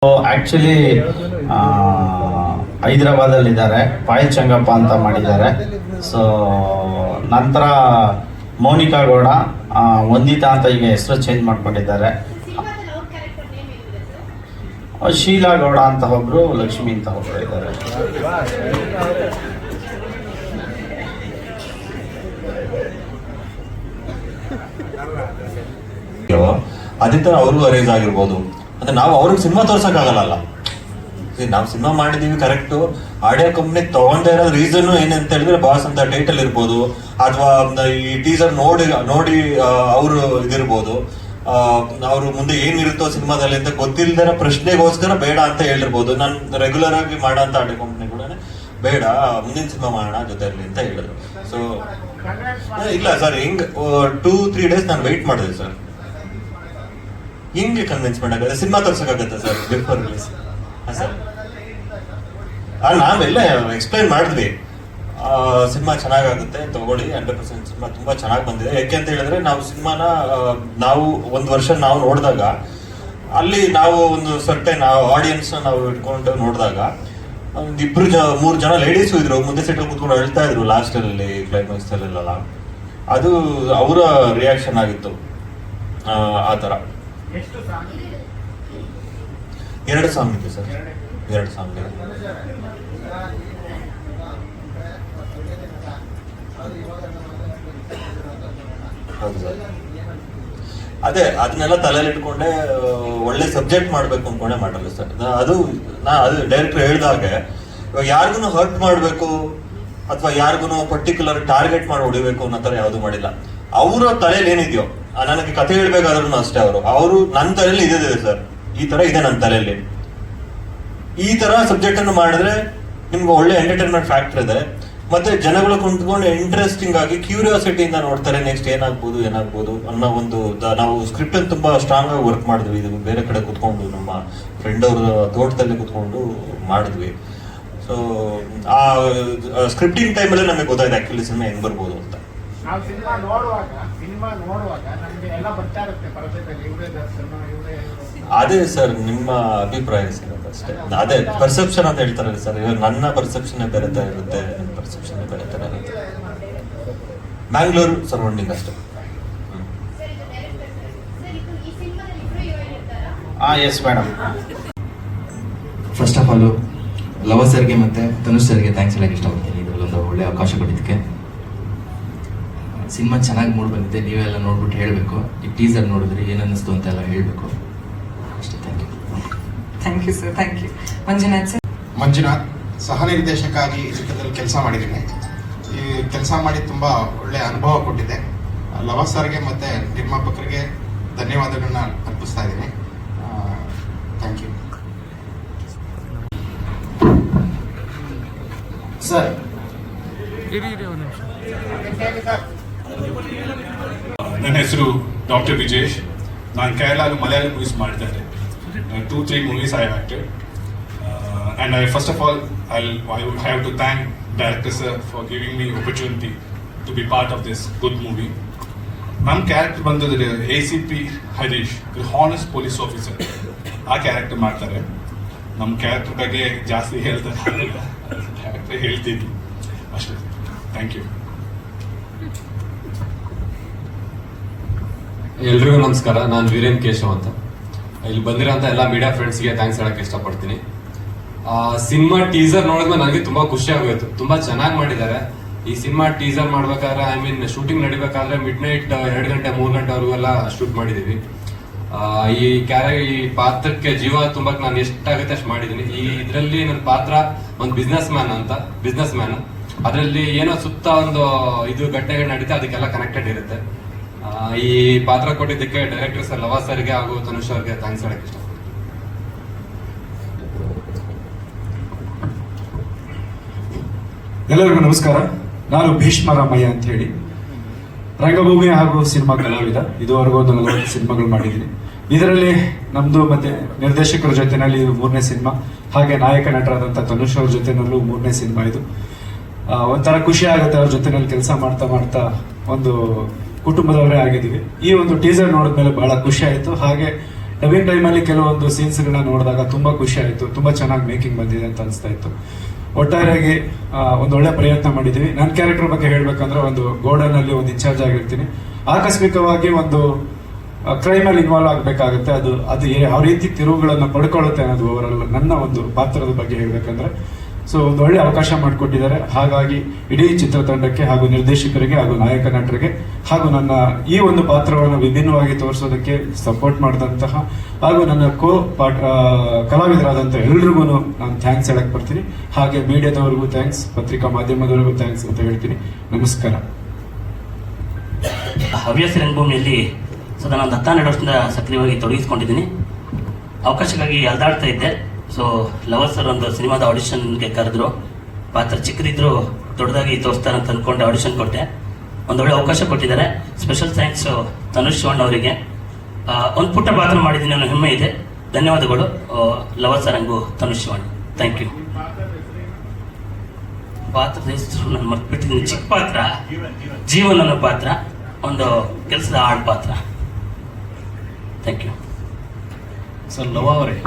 Actually ಹೈದರಾಬಾದಲ್ಲಿದ್ದಾರೆ, Payal Changappa ಅಂತ ಮಾಡಿದ್ದಾರೆ. So ನಂತರ ಮೌನಿಕಾ ಗೌಡ, ವಂದಿತಾ ಅಂತ ಈಗ ಹೆಸರು ಚೇಂಜ್ ಮಾಡ್ಕೊಂಡಿದ್ದಾರೆ. ಶೀಲಾ ಗೌಡ ಅಂತ ಒಬ್ರು, ಲಕ್ಷ್ಮಿ ಅಂತ ಒಬ್ರು ಇದ್ದಾರೆ. ಅದೇ ತರ ಅವ್ರಿಗೂ ಅರೇಂಜ್ ಆಗಿರ್ಬೋದು. ಅಂದ್ರೆ ನಾವು ಅವ್ರಿಗೆ ಸಿನಿಮಾ ತೋರ್ಸಕ್ಕಾಗಲ್ಲ. ನಾವು ಸಿನಿಮಾ ಮಾಡಿದೀವಿ ಕರೆಕ್ಟ್. ಆಡಿಯೋ ಕಂಪ್ನಿ ತಗೊಂಡೇ ಇರೋ ರೀಸನ್ ಏನಂತ ಹೇಳಿದ್ರೆ ಬಾಸ್ ಅಂತ ಟೈಟಲ್ ಇರ್ಬೋದು, ಅಥವಾ ಈ ಟೀಸರ್ ನೋಡಿ ಅವರು ಇದಿರ್ಬೋದು, ಅವ್ರು ಮುಂದೆ ಏನಿರುತ್ತೋ ಸಿನಿಮಾದಲ್ಲಿ ಅಂತ ಗೊತ್ತಿಲ್ಲದ ಪ್ರಶ್ನೆಗೋಸ್ಕರ ಬೇಡ ಅಂತ ಹೇಳಿರ್ಬೋದು. ನಾನು ರೆಗ್ಯುಲರ್ ಆಗಿ ಮಾಡೋ ಅಂತ ಆಡಿಯೋ ಕಂಪ್ನಿ ಕೂಡ ಬೇಡ, ಮುಂದಿನ ಸಿನಿಮಾ ಮಾಡೋಣ ಜೊತೆಲಿ ಅಂತ ಹೇಳಿದ್ರು. ಸೊ ಇಲ್ಲ ಸರ್, ಹಿಂಗ್ 2-3 ಡೇಸ್ ನಾನು ವೆಯ್ಟ್ ಮಾಡಿದೆ ಸರ್. ಹಿಂಗೆ ಕನ್ವಿನ್ಸ್ ಮಾಡಾಗತ್ತೆ, ಸಿನಿಮಾ ತೋರ್ಸಕ್ಕಾಗತ್ತೆ ಸರ್ ಬಿಫೋರ್ ರಿಲೀಸ್? ಸರ್ ನಾವೆಲ್ಲ ಎಕ್ಸ್ಪ್ಲೈನ್ ಮಾಡಿದ್ವಿ, ಸಿನಿಮಾ ಚೆನ್ನಾಗಾಗುತ್ತೆ ತಗೊಳ್ಳಿ, 100% ಸಿನಿಮಾ ತುಂಬಾ ಚೆನ್ನಾಗಿ ಬಂದಿದೆ. ಯಾಕೆ ಅಂತ ಹೇಳಿದ್ರೆ ನಾವು ಸಿನಿಮಾನ ನಾವು 1 ವರ್ಷ ನಾವು ನೋಡಿದಾಗ, ಅಲ್ಲಿ ನಾವು ಒಂದು ಸರ್ಟೈನ್ ಆಡಿಯನ್ಸ್ ನಾವು ಇಟ್ಕೊಂಡು ನೋಡಿದಾಗ, ಒಂದು 2-3 ಜನ ಲೇಡೀಸು ಇದ್ರು, ಮುಂದೆ ಸೆಟಲ್ ಕೂತ್ಕೊಂಡು ಅಳ್ತಾ ಇದ್ರು ಲಾಸ್ಟ್ ಅಲ್ಲಿ, ಕ್ಲೈಮ್ಯಾಕ್ಸ್ ಅಲ್ಲೆಲ್ಲ. ಅದು ಅವರ ರಿಯಾಕ್ಷನ್ ಆಗಿತ್ತು. ಆ ಥರ 2 ಸಾಂಗ್ ಇದೆ ಸರ್, 2 ಸಾಂಗ್ ಇದೆ. ಹೌದು ಸರ್, ಅದೇ ಅದನ್ನೆಲ್ಲ ತಲೆಯಲ್ಲಿ ಇಟ್ಕೊಂಡೆ ಒಳ್ಳೆ ಸಬ್ಜೆಕ್ಟ್ ಮಾಡ್ಬೇಕು ಅನ್ಕೊಂಡೆ ಮಾಡಲ್ಲ ಸರ್. ಅದು ಡೈರೆಕ್ಟರ್ ಹೇಳ್ದಾಗೆ, ಇವಾಗ ಯಾರಿಗೂ ಹರ್ಟ್ ಮಾಡ್ಬೇಕು ಅಥವಾ ಯಾರಿಗೂ ಪರ್ಟಿಕ್ಯುಲರ್ ಟಾರ್ಗೆಟ್ ಮಾಡಿ ಹೊಡಿಬೇಕು ಅನ್ನೋ ತರ ಯಾವ್ದು ಮಾಡಿಲ್ಲ. ಅವರ ತಲೆಯಲ್ಲಿ ಏನಿದೆಯೋ, ನನಗೆ ಕಥೆ ಹೇಳ್ಬೇಕಾದ್ರೂ ಅಷ್ಟೇ, ಅವರು ನನ್ನ ತಲೆಯಲ್ಲಿ ಇದೆ ಸರ್, ಈ ತರ ಇದೆ ನನ್ನ ತಲೆಯಲ್ಲಿ, ಈ ತರ ಸಬ್ಜೆಕ್ಟ್ ಅನ್ನು ಮಾಡಿದ್ರೆ ನಿಮ್ಗೆ ಒಳ್ಳೆ ಎಂಟರ್ಟೈನ್ಮೆಂಟ್ ಫ್ಯಾಕ್ಟರ್ ಇದೆ. ಮತ್ತೆ ಜನಗಳು ಕುಂತ್ಕೊಂಡು ಇಂಟ್ರೆಸ್ಟಿಂಗ್ ಆಗಿ ಕ್ಯೂರಿಯಾಸಿಟಿಯಿಂದ ನೋಡ್ತಾರೆ, ನೆಕ್ಸ್ಟ್ ಏನಾಗ್ಬೋದು ಅನ್ನೋ ಒಂದು. ನಾವು ಸ್ಕ್ರಿಪ್ಟ್ ಅನ್ನು ತುಂಬಾ ಸ್ಟ್ರಾಂಗ್ ಆಗಿ ವರ್ಕ್ ಮಾಡಿದ್ವಿ. ಇದು ಬೇರೆ ಕಡೆ ಕುತ್ಕೊಂಡು ನಮ್ಮ ಫ್ರೆಂಡ್ ಅವ್ರ ತೋಟದಲ್ಲಿ ಕುತ್ಕೊಂಡು ಮಾಡಿದ್ವಿ. ಸೊ ಆ ಸ್ಕ್ರಿಪ್ಟಿಂಗ್ ಟೈಮಲ್ಲೇ ನಮಗೆ ಗೊತ್ತಾಯ್ತು ಆಕ್ಚುಲಿ ಸಿನಿಮಾ ಹೆಂಗ್ ಬರ್ಬೋದು ಅಂತ. ಅದೇ ಸರ್, ನಿಮ್ಮ ಅಭಿಪ್ರಾಯ ಸರ್ ಅಷ್ಟೇ. ಅದೇ ಪರ್ಸೆಪ್ಷನ್ ಅಂತ ಹೇಳ್ತಾರೆ ಸರ್. ಇವಾಗ ನನ್ನ ಪರ್ಸೆಪ್ಷನ್ ಬೇರೆ ತರ ಇರುತ್ತೆ, ನನ್ನ ಪರ್ಸೆಪ್ಷನ್ ಬೇರೆ ತರ ಇರುತ್ತೆ. ಬ್ಯಾಂಗ್ಳೂರು ಸರೌಂಡಿಂಗ್ ಅಷ್ಟೇ. Yes madam. First of all Lava ಸರ್ಗೆ ಮತ್ತೆ ತನುಷ್ ಸರ್ಗೆ ಥ್ಯಾಂಕ್ಸ್ ಹೇಳಕ್ಕೆ ಇಷ್ಟಪಡ್ತೀನಿ, ಇದರಲ್ಲೊಂದು ಒಳ್ಳೆ ಅವಕಾಶ ಕೊಟ್ಟಿದ್ದಕ್ಕೆ. ಸಿನಿಮಾ ಚೆನ್ನಾಗಿ ಮೂಡ್ ಬಂದಿದೆ, ನೀವೆಲ್ಲ ನೋಡ್ಬಿಟ್ಟು ಹೇಳಬೇಕು. ಈ ಟೀಸರ್ ನೋಡಿದ್ರಿ ಏನನ್ನಿಸ್ತು ಅಂತ ಎಲ್ಲ ಹೇಳಬೇಕು ಅಷ್ಟೇ. Thank you sir, thank you. Manjunath sir. Manjunath ಸಹ ನಿರ್ದೇಶಕಾಗಿ ಈ ಚಿತ್ರದಲ್ಲಿ ಕೆಲಸ ಮಾಡಿದ್ದೀನಿ. ಈ ಕೆಲಸ ಮಾಡಿ ತುಂಬ ಒಳ್ಳೆಯ ಅನುಭವ ಕೊಟ್ಟಿದೆ. ಲವ ಸರ್ಗೆ ಮತ್ತು ನಿರ್ಮಾಪಕರಿಗೆ ಧನ್ಯವಾದಗಳನ್ನ ಅರ್ಪಿಸ್ತಾ ಇದ್ದೀನಿ. Thank you sir. ನನ್ನ ಹೆಸರು ಡಾಕ್ಟರ್ ವಿಜೇಶ್. ನಾನು ಕೇರಳ ಮಲಯಾಳಂ ಮೂವೀಸ್ ಮಾಡಿದ್ದಾರೆ. 2-3 movies I have acted. And first of all, I would have to thank director sir for giving me opportunity to be part of this good movie. ನನ್ನ character ಬಂದು ACP Harish, honest police officer. ಆ character ಮಾಡ್ತಾರೆ. ನಮ್ಮ character ಬಗ್ಗೆ ಜಾಸ್ತಿ ಹೇಳ್ತಾರೆ, character ಹೇಳ್ತಿದ್ವಿ ಅಷ್ಟೇ. Thank you. ಎಲ್ರಿಗೂ ನಮಸ್ಕಾರ. ನಾನು ವೀರೇನ್ ಕೇಶವ್ ಅಂತ. ಇಲ್ಲಿ ಬಂದಿರೋಂಥ ಎಲ್ಲ ಮೀಡಿಯಾ ಫ್ರೆಂಡ್ಸ್ಗೆ ಥ್ಯಾಂಕ್ಸ್ ಹೇಳಕ್ಕೆ ಇಷ್ಟಪಡ್ತೀನಿ. ಸಿನಿಮಾ ಟೀಸರ್ ನೋಡಿದ್ಮೇಲೆ ನನಗೆ ತುಂಬಾ ಖುಷಿ ಆಗೋಯ್ತು. ತುಂಬಾ ಚೆನ್ನಾಗಿ ಮಾಡಿದ್ದಾರೆ. ಈ ಸಿನಿಮಾ ಟೀಸರ್ ಮಾಡ್ಬೇಕಾದ್ರೆ ಶೂಟಿಂಗ್ ನಡಿಬೇಕಾದ್ರೆ ಮಿಡ್-ನೈಟ್ 2 ಗಂಟೆ 3 ಗಂಟೆವರೆಗೆಲ್ಲ ಶೂಟ್ ಮಾಡಿದೀವಿ. ಈ ಪಾತ್ರಕ್ಕೆ ಜೀವ ತುಂಬಾಕ್ ನಾನು ಎಷ್ಟಾಗುತ್ತೆ ಅಷ್ಟು ಮಾಡಿದೀನಿ. ಈ ಇದರಲ್ಲಿ ನನ್ನ ಪಾತ್ರ ಒಂದು ಬಿಸ್ನೆಸ್ ಮ್ಯಾನ್. ಅದರಲ್ಲಿ ಏನೋ ಸುತ್ತ ಒಂದು ಇದು ಘಟನೆಗಳು ನಡೀತಾ, ಅದಕ್ಕೆಲ್ಲ ಕನೆಕ್ಟೆಡ್ ಇರುತ್ತೆ. ಈ ಪಾತ್ರ ಕೊಟ್ಟಿದ್ದಕ್ಕೆ ಡೈರೆಕ್ಟರ್ ಸರ್ ಲವ ಸರ್ಗೆ ಹಾಗೂ ತನುಷ್ ಅವ್ರಿಗೆ ಥ್ಯಾಂಕ್ಸ್ ಹೇಳಕ್ಕೆ ಇಷ್ಟಪಡ್ತೀನಿ. ಎಲ್ಲರಿಗೂ ನಮಸ್ಕಾರ. ನಾನು ಭೀಷ್ಮ ರಾಮಯ್ಯ ಅಂತ ಹೇಳಿ ರಂಗಭೂಮಿ ಹಾಗೂ ಸಿನಿಮಾ ಕಲಾವಿದ. ಇದುವರೆಗೂ ಒಂದು 40 ಸಿನಿಮಾಗಳು ಮಾಡಿದ್ದೀನಿ. ಇದರಲ್ಲಿ ನಮ್ದು ಮತ್ತೆ ನಿರ್ದೇಶಕರ ಜೊತೆನಲ್ಲಿ ಇದು 3ನೇ ಸಿನಿಮಾ, ಹಾಗೆ ನಾಯಕ ನಟರಾದಂಥ ತನುಷ್ ಅವ್ರ ಜೊತೆನಲ್ಲೂ 3ನೇ ಸಿನಿಮಾ. ಇದು ಒಂಥರ ಖುಷಿ ಆಗುತ್ತೆ ಅವ್ರ ಜೊತೆನಲ್ಲಿ ಕೆಲಸ ಮಾಡ್ತಾ ಒಂದು ಕುಟುಂಬದವರೇ ಆಗಿದ್ದೀವಿ. ಈ ಒಂದು ಟೀಸರ್ ನೋಡಿದ್ಮೇಲೆ ಬಹಳ ಖುಷಿ ಆಯಿತು. ಹಾಗೆ ಡಬ್ಬಿಂಗ್ ಟೈಮಲ್ಲಿ ಕೆಲವೊಂದು ಸೀನ್ಸ್ಗಳನ್ನ ನೋಡಿದಾಗ ತುಂಬ ಖುಷಿ ಆಯಿತು, ತುಂಬ ಚೆನ್ನಾಗಿ ಮೇಕಿಂಗ್ ಬಂದಿದೆ ಅಂತ ಅನಿಸ್ತಾ ಇತ್ತು. ಒಟ್ಟಾರೆಯಾಗಿ ಒಂದು ಒಳ್ಳೆ ಪ್ರಯತ್ನ ಮಾಡಿದ್ದೀವಿ. ನನ್ನ ಕ್ಯಾರೆಕ್ಟರ್ ಬಗ್ಗೆ ಹೇಳಬೇಕಂದ್ರೆ ಒಂದು ಗೋಡನಲ್ಲಿ ಒಂದು ಇನ್ಚಾರ್ಜ್ ಆಗಿರ್ತೀನಿ. ಆಕಸ್ಮಿಕವಾಗಿ ಒಂದು ಕ್ರೈಮಲ್ಲಿ ಇನ್ವಾಲ್ವ್ ಆಗಬೇಕಾಗುತ್ತೆ. ಅದು ಯಾವ ರೀತಿ ತಿರುವುಗಳನ್ನು ಪಡ್ಕೊಳ್ಳುತ್ತೆ ಅನ್ನೋದು ಓವರಾಲ್ ನನ್ನ ಒಂದು ಪಾತ್ರದ ಬಗ್ಗೆ ಹೇಳಬೇಕಂದ್ರೆ. ಸೊ ಒಂದು ಒಳ್ಳೆ ಅವಕಾಶ ಮಾಡಿಕೊಟ್ಟಿದ್ದಾರೆ. ಹಾಗಾಗಿ ಇಡೀ ಚಿತ್ರತಂಡಕ್ಕೆ ಹಾಗೂ ನಿರ್ದೇಶಕರಿಗೆ ಹಾಗೂ ನಾಯಕ ನಟರಿಗೆ ಹಾಗೂ ನನ್ನ ಈ ಒಂದು ಪಾತ್ರವನ್ನು ವಿಭಿನ್ನವಾಗಿ ತೋರಿಸೋದಕ್ಕೆ ಸಪೋರ್ಟ್ ಮಾಡಿದಂತಹ ಹಾಗೂ ನನ್ನ ಕಲಾವಿದರಾದಂಥ ಎಲ್ರಿಗೂ ನಾನು ಥ್ಯಾಂಕ್ಸ್ ಹೇಳಕ್ ಬರ್ತೀನಿ. ಹಾಗೆ ಮೀಡಿಯಾದವ್ರಿಗೂ ಥ್ಯಾಂಕ್ಸ್, ಪತ್ರಿಕಾ ಮಾಧ್ಯಮದವರಿಗೂ ಥ್ಯಾಂಕ್ಸ್ ಅಂತ ಹೇಳ್ತೀನಿ. ನಮಸ್ಕಾರ. ಹವ್ಯಾಸ ರಂಗಭೂಮಿಯಲ್ಲಿ ಸದಾ ನಾನು 12 ವರ್ಷದಿಂದ ಸಕ್ರಿಯವಾಗಿ ತೊಡಗಿಸ್ಕೊಂಡಿದ್ದೀನಿ. ಅವಕಾಶಕ್ಕಾಗಿ ಅಲ್ದಾಡ್ತಾ ಇದ್ದೆ. ಸೊ ಲವರ್ ಸರ್ ಒಂದು ಸಿನಿಮಾದ ಆಡಿಷನ್ಗೆ ಕರೆದ್ರು. ಪಾತ್ರ ಚಿಕ್ಕದಿದ್ರು ದೊಡ್ಡದಾಗಿ ತೋರಿಸ್ತಾರೆ ಅಂತ ಅಂದ್ಕೊಂಡು ಆಡಿಷನ್ ಕೊಟ್ಟೆ. ಒಂದೊಳ್ಳೆ ಅವಕಾಶ ಕೊಟ್ಟಿದ್ದಾರೆ. ಸ್ಪೆಷಲ್ ಥ್ಯಾಂಕ್ಸ್ ತನುಷ್ ಶಿವಣ್ಣ ಅವರಿಗೆ. ಒಂದು ಪುಟ್ಟ ಪಾತ್ರ ಮಾಡಿದ್ದೀನಿ ಅನ್ನೋ ಹೆಮ್ಮೆ ಇದೆ. ಧನ್ಯವಾದಗಳು ಲವರ್ ಸರ್ ಹಂಗೂ ತನುಷ್ ಶಿವಣ್ಣ. Thank you. ಪಾತ್ರದ ಹೆಸರು ನಾನು ಮರ್ತ್ಬಿಟ್ಟಿದ್ದೀನಿ. ಚಿಕ್ಕ ಪಾತ್ರ, ಜೀವನ್ ಅನ್ನೋ ಪಾತ್ರ, ಒಂದು ಕೆಲಸದ ಆಳ್ ಪಾತ್ರ. Thank you sir. ಲವ ಅವರೇ,